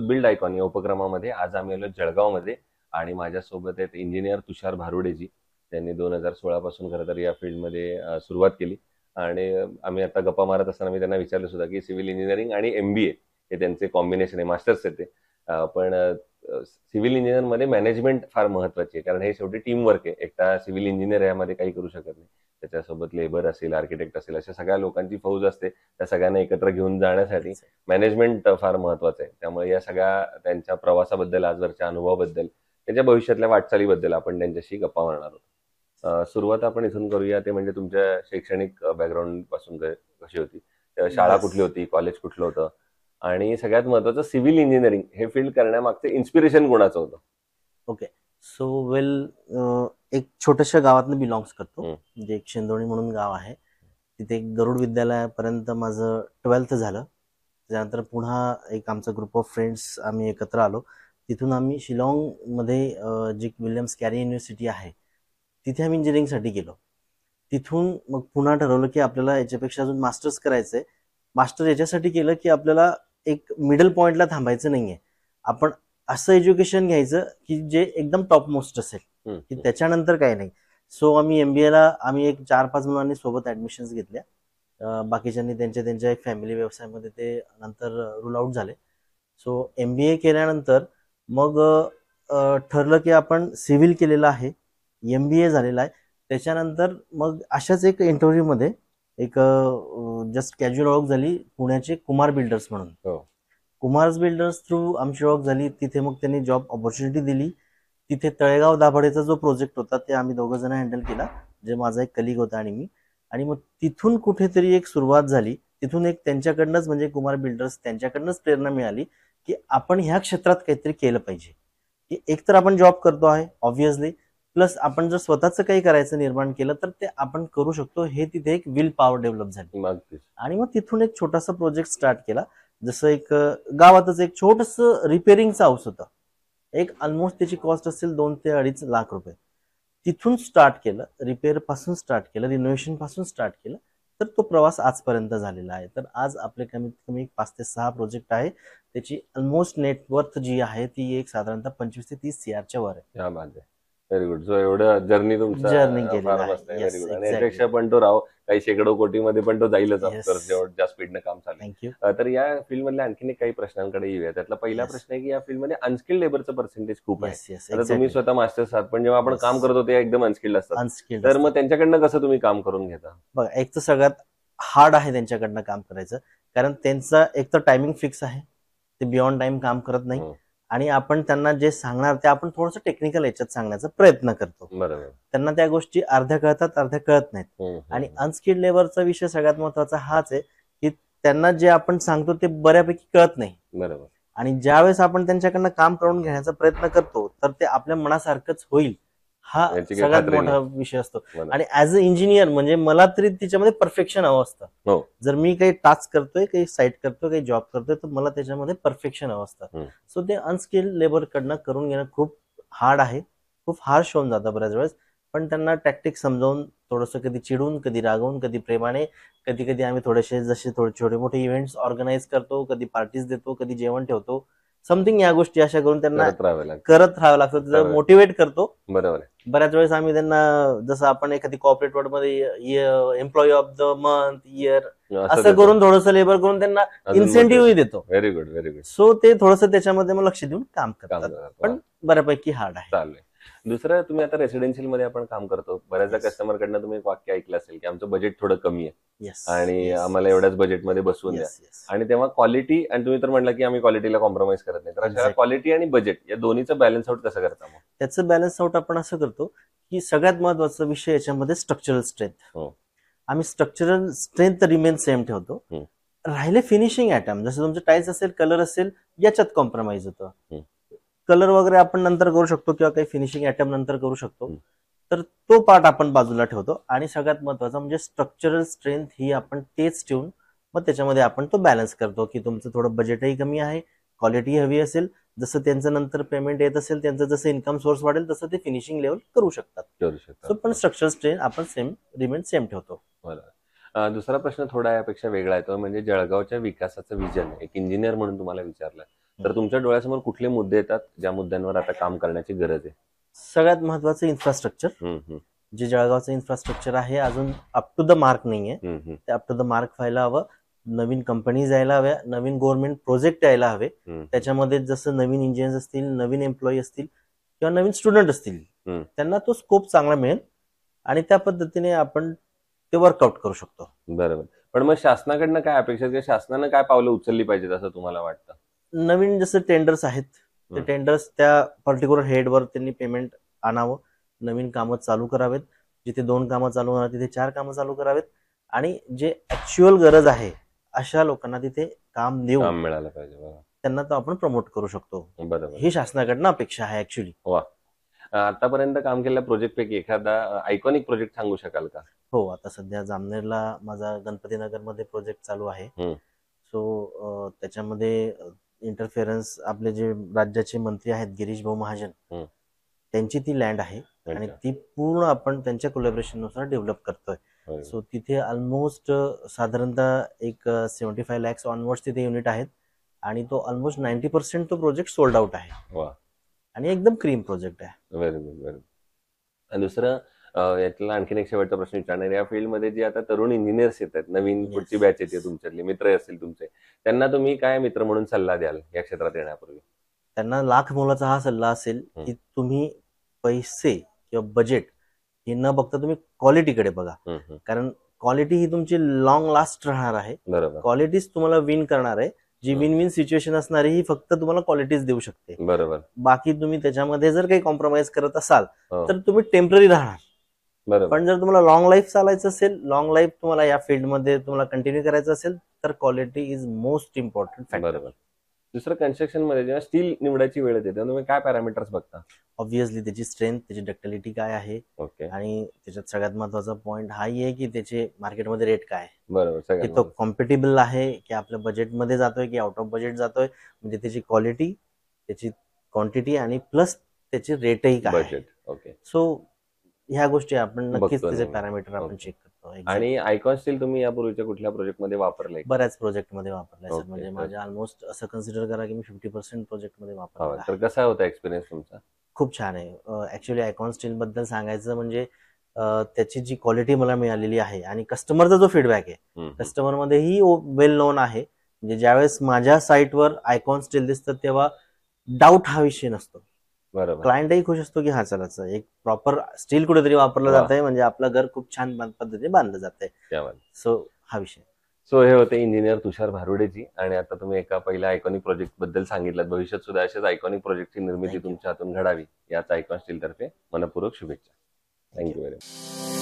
Build icon या उपक्रमामध्ये आज आम्ही आलो जळगावमध्ये आणि माझ्यासोबत आहेत इंजिनियर तुषार भारुडेजी. त्यांनी 2016 पासून खरं तर या फील्डमध्ये सुरुवात केली आणि आम्ही आता गप्पा मारत असताना मी त्यांना विचारलं सुद्धा की सिव्हिल इंजिनिअरिंग आणि MBA हे त्यांचे कॉम्बिनेशन आहे, मास्टर्स आहे ते. पण सिव्हिल इंजिनिअरमध्ये मॅनेजमेंट फार महत्वाची आहे, कारण हे शेवटी टीम वर्क आहे. एकटा सिव्हिल इंजिनियर यामध्ये काही करू शकत नाही. त्याच्यासोबत लेबर असेल, आर्किटेक्ट असेल, अशा सगळ्या लोकांची फौज असते. त्या सगळ्यांना एकत्र घेऊन जाण्यासाठी मॅनेजमेंट फार महत्वाचं आहे. त्यामुळे या सगळ्या त्यांच्या प्रवासाबद्दल, आजवरच्या अनुभवाबद्दल, त्यांच्या भविष्यातल्या वाटचालीबद्दल आपण त्यांच्याशी गप्पा मारणार आहोत. सुरुवात आपण इथून करूया, ते म्हणजे तुमच्या शैक्षणिक बॅकग्राऊंड पासून कशी होती, शाळा कुठली होती, कॉलेज कुठलं होतं, आणि सगळ्यात महत्वाचं सिव्हिल इंजिनिअरिंग हे फील्ड करण्यामागचं इन्स्पिरेशन कोणाचं होतं? ओके, सो वेल, एक छोट्याशा गावातनं बिलॉंग्स करतो, म्हणजे एक शेंदोणी म्हणून गाव आहे. तिथे गरुड विद्यालयापर्यंत माझं 12th झालं. त्यानंतर पुन्हा एक आमचा ग्रुप ऑफ फ्रेंड्स आम्ही एकत्र आलो. तिथून आम्ही शिलाँगमध्ये जी विल्यम्स कॅरी युनिव्हर्सिटी आहे तिथे आम्ही इंजिनिअरिंगसाठी गेलो. तिथून मग पुन्हा ठरवलं की आपल्याला याच्यापेक्षा अजून मास्टर्स करायचंय. मास्टर याच्यासाठी केलं की आपल्याला एक मिडल पॉइंटला थांबायचं नाहीये. आपण असं एज्युकेशन घ्यायचं की जे एकदम टॉप मोस्ट असेल, की त्याच्यानंतर काही नाही. सो आम्ही MBA आम्ही एक 4-5 मुलांनी सोबत ऍडमिशन्स घेतल्या. बाकीच्यांनी त्यांच्या एक फॅमिली व्यवसायामध्ये ते नंतर रूल आउट झाले. सो MBA केल्यानंतर मग ठरलं की आपण सिव्हिल केलेलं आहे, MBA झालेला आहे. त्याच्यानंतर मग अशाच एक इंटरव्ह्यूमध्ये एक जस्ट कॅज्युअल ओळख झाली पुण्याचे कुमार बिल्डर्स म्हणून. कुमार्स बिल्डर्स थ्रू आमची ओळख झाली. तिथे मग त्यांनी जॉब ऑपॉर्च्युनिटी दिली. तिथे तळेगाव दाभाडेचा जो प्रोजेक्ट होता ते आम्ही 2 जण हँडल केला, जे माझा एक कलिग होता आणि मी. आणि मग तिथून कुठेतरी एक सुरुवात झाली. तिथून एक त्यांच्याकडनंच, म्हणजे कुमार बिल्डर्स त्यांच्याकडनंच प्रेरणा मिळाली की आपण ह्या क्षेत्रात काहीतरी केलं पाहिजे. की एक तर आपण जॉब करतो आहे ऑब्व्हियसली, प्लस आपण जर स्वतःचं काही करायचं निर्माण केलं तर ते आपण करू शकतो. हे तिथे एक विल पॉवर डेव्हलप झाली. आणि मग तिथून एक छोटासा प्रोजेक्ट स्टार्ट केला. जसं एक गावातच एक छोटस रिपेअरिंगचं हाऊस होतं. एक ऑलमोस्ट त्याची कॉस्ट असेल 2 ते 2.5 लाख रुपये. तिथून स्टार्ट केलं, रिपेअर पासून स्टार्ट केलं, रिनोव्हेशन पासून स्टार्ट केलं. तर तो प्रवास आजपर्यंत झालेला आहे. तर आज आपले कमीत कमी 5 ते 6 प्रोजेक्ट आहे. त्याची ऑलमोस्ट नेटवर्थ जी आहे ती एक साधारणतः 25 ते 30 CR वर आहे. Very good. सो एवढं जर्नी तुमचं फार मस्त आहे. Very good. आणि यापेक्षा पण तो राव काही शेकडो कोटीमध्ये पण तो जाईलच ऑफकोर्स, जेव्हा ज्या स्पीडने काम चालू. तर या फील्ड मधल्या आणखी काही प्रश्नांकडे येऊया. त्यातला पहिला प्रश्न आहे की या फील्ड मध्ये अनस्किल्ड लेबरचं पर्सेंटेज खूप आहे. आता तुम्ही स्वतः मास्टर्स आहात, पण जेव्हा आपण काम करत होते एकदम अनस्किल्ड असतात, तर मग त्यांच्याकडनं कसं तुम्ही काम करून घेता? बघा, एक तर सगळ्यात हार्ड आहे त्यांच्याकडनं काम करायचं, कारण त्यांचा एक तर टायमिंग फिक्स आहे, ते बियॉन्ड टाइम काम करत नाही. आणि आपण त्यांना जे सांगणार ते आपण थोडंसं टेक्निकल याच्यात सांगण्याचा प्रयत्न करतो. बरोबर. त्यांना त्या गोष्टी अर्ध्या कळतात, अर्ध्या कळत नाहीत. आणि अनस्किल्ड लेबरचा विषय सगळ्यात महत्वाचा हाच आहे की त्यांना जे आपण सांगतो ते बऱ्यापैकी कळत नाही. बरोबर. आणि ज्यावेळेस आपण त्यांच्याकडनं काम करून घेण्याचा प्रयत्न करतो तर ते आपल्या मनासारखंच होईल हा सगळ्यात मोठा विषय असतो. आणि ऍज अ इंजिनियर म्हणजे मला तरी त्याच्यामध्ये परफेक्शन हवं असतं. जर मी काही टास्क करतोय, काही साईट करतोय, काही जॉब करतोय, तर मला त्याच्यामध्ये परफेक्शन हवं असतं. सो ते अनस्किल्ड लेबर कडनं करून घेणं खूप हार्ड आहे, खूप हार्श होऊन जातं बऱ्याच वेळेस. पण त्यांना टॅक्टिक समजावून, थोडंसं कधी चिडून, कधी रागवून, कधी प्रेमाने, कधी कधी आम्ही थोडेसे जसे थोडे छोटे मोठे इव्हेंट्स ऑर्गनाईज करतो, कधी पार्टीज देतो, कधी जेवण ठेवतो, समथिंग या गोष्टी अशा करून त्यांना करत राहावं लागतं, मोटिवेट करतो. बरोबर. बऱ्याच वेळेस आम्ही त्यांना, जसं आपण एखादी कॉर्पोरेट वर्ल्ड मध्ये employee of the month, year असं करून थोडंसं लेबर करून त्यांना इन्सेंटिव्ह देतो. Very good, very good. So ते थोडंसं त्याच्यामध्ये मग लक्ष देऊन काम करतात, पण बऱ्यापैकी हार्ड आहे. चालेल. दुसरं, तुम्ही आता रेसिडेन्शियल मध्ये आपण काम करतो, बऱ्याचदा कस्टमर कडनं तुम्ही एक वाक्य ऐकलं असेल की आमचं बजेट थोडं कमी आहे आणि आम्हाला एवढ्याच बजेटमध्ये बसवून द्या. आणि तेव्हा क्वालिटी, आणि तुम्ही तर म्हटलं की आम्ही क्वालिटीला कॉम्प्रोमाइज करत नाही, तर अशा क्वालिटी आणि बजेट या दोन्हीचं बॅलन्स आउट कसं करता? मग त्याचं बॅलन्स आउट आपण असं करतो की सगळ्यात महत्वाचा विषय याच्यामध्ये स्ट्रक्चरल स्ट्रेंथ. आम्ही स्ट्रक्चरल स्ट्रेंथ रिमेन सेम ठेवतो. राहिले फिनिशिंग आयटम, जसं तुमचं टाईल्स असेल, कलर असेल, याच्यात कॉम्प्रोमाइज होतं. कलर वगैरे आपण नंतर करू शकतो किंवा काही फिनिशिंग आयटम नंतर करू शकतो, तर तो पार्ट आपण बाजूला ठेवतो. आणि सगळ्यात महत्वाचा म्हणजे स्ट्रक्चरल स्ट्रेंथ ही आपण तेच ठेवून मग त्याच्यामध्ये आपण तो बॅलन्स करतो की तुमचं थोडं बजेटही कमी आहे, क्वालिटी हवी असेल, जसं त्यांचं नंतर पेमेंट येत असेल, त्यांचं जसं इन्कम सोर्स वाढेल तसं ते फिनिशिंग लेवल करू शकतात. सो पण स्ट्रक्चरल स्ट्रेंथ आपण रिमेन सेम ठेवतो. दुसरा प्रश्न थोडा यापेक्षा वेगळा आहे, तो म्हणजे जळगावच्या विकासाचं विजन एक इंजिनियर म्हणून तुम्हाला विचारलं तर तुमच्या डोळ्यासमोर कुठले मुद्दे येतात ज्या मुद्द्यांवर आता काम करण्याची गरज आहे? सगळ्यात महत्वाचं इन्फ्रास्ट्रक्चर. जे जळगावचं इन्फ्रास्ट्रक्चर आहे अजून अप टू द मार्क नाहीये. ते अप टू द मार्क व्हायला हवं. नवीन कंपनीज यायला हव्या, नवीन गव्हर्नमेंट प्रोजेक्ट यायला हवे. त्याच्यामध्ये जसं नवीन इंजिनियर्स असतील, नवीन एम्प्लॉई असतील किंवा नवीन स्टुडंट असतील, त्यांना तो स्कोप चांगला मिळेल आणि त्या पद्धतीने आपण ते वर्कआउट करू शकतो. बरोबर. पण मग शासनाकडनं काय अपेक्षा आहे, शासनानं काय पावलं उचलली पाहिजेत असं तुम्हाला वाटतं? नवीन जसं टेंडर्स आहेत, ते टेंडर्स त्या पर्टिक्युलर हेडवर त्यांनी पेमेंट आणावं, नवीन कामं चालू करावेत. जिथे 2 कामं चालू होणार तिथे 4 कामं चालू करावेत आणि जे ऍक्च्युअल गरज आहे अशा लोकांना तिथे काम देऊन काम मिळालं पाहिजे. त्यांना तो आपण प्रमोट करू शकतो. बरोबर. ही शासनाकडनं अपेक्षा आहे ऍक्च्युअली. वा. आतापर्यंत काम केलेल्या प्रोजेक्ट पैकी एखादा आयकॉनिक प्रोजेक्ट सांगू शकाल का? हो, आता सध्या जामनेरला माझा गणपतीनगर मध्ये प्रोजेक्ट चालू आहे. सो त्याच्यामध्ये इंटरफेरन्स आपले जे राज्याचे मंत्री आहेत गिरीश भाऊ महाजन, त्यांची ती लँड आहे आणि ती पूर्ण आपण त्यांच्या कोलॅबोरेशन नुसार डेव्हलप करतोय. सो तिथे ऑलमोस्ट साधारणतः एक 75 lakhs ऑनवर्ड्स तिथे युनिट आहेत आणि तो ऑलमोस्ट 90% तो प्रोजेक्ट सोल्ड आउट आहे आणि एकदम क्रीम प्रोजेक्ट आहे. Very good, very good. आणि दुसरं यातला आणखीन एक शेवटचा प्रश्न विचारणार. या फील्डमध्ये जे आता तरुण इंजिनियर्स येत आहेत, नवीन पुढची बॅच येते, तुमच्यातले मित्र असतील तुमचे, त्यांना तुम्ही काय मित्र म्हणून सल्ला द्याल या क्षेत्रात येण्यापूर्वी? त्यांना लाख मोलाचा हा सल्ला असेल की तुम्ही पैसे किंवा बजेट हे न बघता तुम्ही क्वालिटीकडे बघा. कारण क्वालिटी ही तुमची लॉंग लास्ट राहणार आहे. क्वालिटीच तुम्हाला विन करणार आहे. जी विन विन सिच्युएशन असणारी ही फक्त तुम्हाला क्वालिटीज देऊ शकते. बरोबर. बाकी तुम्ही त्याच्यामध्ये जर काही कॉम्प्रोमाइज करत असाल तर तुम्ही टेम्पररी राहणार. पण जर तुम्हाला लॉंग लाईफ चालायचं असेल, लॉंग लाईफ तुम्हाला या फील्डमध्ये तुम्हाला कंटिन्यू करायचं असेल तर quality is most important factor. बरोबर. दुसरं कन्स्ट्रक्शन मध्ये जेव्हा स्टील निवडायची वेळ येते तेव्हा तुम्ही काय पॅरामीटर्स बघता? ऑब्व्हियसली त्याची स्ट्रेंथ, त्याची डक्टिलिटी काय आहे आणि त्याच्यात सगळ्यात महत्वाचा पॉइंट हाही आहे की त्याचे मार्केटमध्ये रेट काय आहे. बरोबर. की तो कॉम्पिटेबल आहे की आपल्या बजेटमध्ये जातोय की आउट ऑफ बजेट जातोय. म्हणजे त्याची क्वालिटी, त्याची क्वांटिटी आणि प्लस त्याची रेटही काय आहे. ओके. सो ह्या गोष्टी आपण नक्कीच त्याचे पॅरामीटर आपण चेक करतो. आणि आयकॉन स्टील तुम्ही यापूर्वीच्या कुठल्या प्रोजेक्ट मध्ये वापरलंय? बऱ्याच प्रोजेक्ट मध्ये वापरलंय सर. म्हणजे माझ्या ऑलमोस्ट असं कन्सिडर करा की मी 50% प्रोजेक्ट मध्ये वापरलं. तर कसा होता एक्सपिरियन्स तुमचा? खूप छान आहे. ऍक्च्युअली आयकॉन स्टील बद्दल सांगायचं म्हणजे त्याची जी क्वालिटी मला मिळालेली आहे आणि कस्टमरचा जो फीडबॅक आहे, कस्टमर मध्येही वेल नोन आहे. म्हणजे ज्यावेळेस माझ्या साईटवर आयकॉन स्टील दिसतं तेव्हा डाऊट हा विषय नसतो. बरोबर. क्लायंटही खुश असतो की हा चला एक प्रॉपर स्टील कुठेतरी वापरलं जात आहे, म्हणजे आपलं घर खूप छान पद्धतीने बांधलं जात आहे. सो हा विषय. सो हे होते इंजिनियर तुषार भारुडेजी. आणि आता तुम्ही एका पहिल्या आयकॉनिक प्रोजेक्ट बद्दल सांगितलं. भविष्यात सुद्धा अशाच आयकॉनिक प्रोजेक्टची निर्मिती तुमच्या हातून घडावी याच आयकॉन स्टील तर्फे मनपूर्वक शुभेच्छा. Thank you very much.